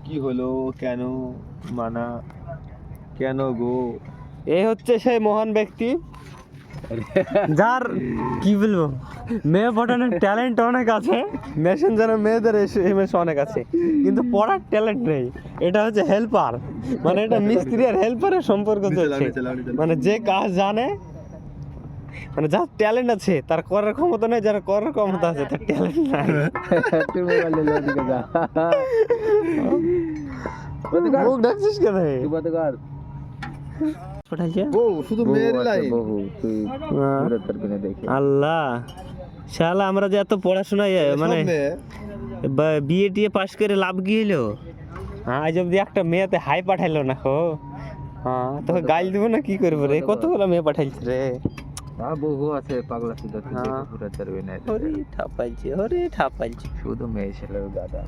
কি হলো, কেন মানা, কেন গো? এই হচ্ছে সেই মহান ব্যক্তি যার কি বলবো, মেয়ে পটানোর ট্যালেন্ট অনেক আছে, মেসেঞ্জারে মেয়েদের এমএস অনেক আছে, কিন্তু পড়ার ট্যালেন্ট নেই। এটা হচ্ছে হেল্পার, মানে এটা মিস্ত্রি আর হেল্পারের সম্পর্ক চলছে। মানে যে কাজ জানে, মানে যার ট্যালেন্ট আছে তার করার ক্ষমতা নেই, যার করার ক্ষমতা আছে তার ট্যালেন্ট নাই। তুই মোবাইল নিয়ে ওদিকে যা। মুখ ডাকছিস কেন? তুই বলতে কর। বউ শুধু মেয়ের লাইন। বহু তুই দূরের কিনে দেখি। আল্লাহ, শালা আমরা যে এত পড়াশোনা মানে বিএ টিএ পাস করে লাভ কি হলো? আজ অব্দি একটা মেয়েতে হাই পাঠাইলো না খো। হ্যাঁ, তোকে গাইল দিব না, কি করবো রে? কতগুলো মেয়ে পাঠাইছে রে। বহু আছে পাগলা সুদা, তুই ঘুরে চলবে না। ওরে ঠাপাইছে, ওরে ঠাপাইছে। শুধু মেয়ে ছেলের গাদা।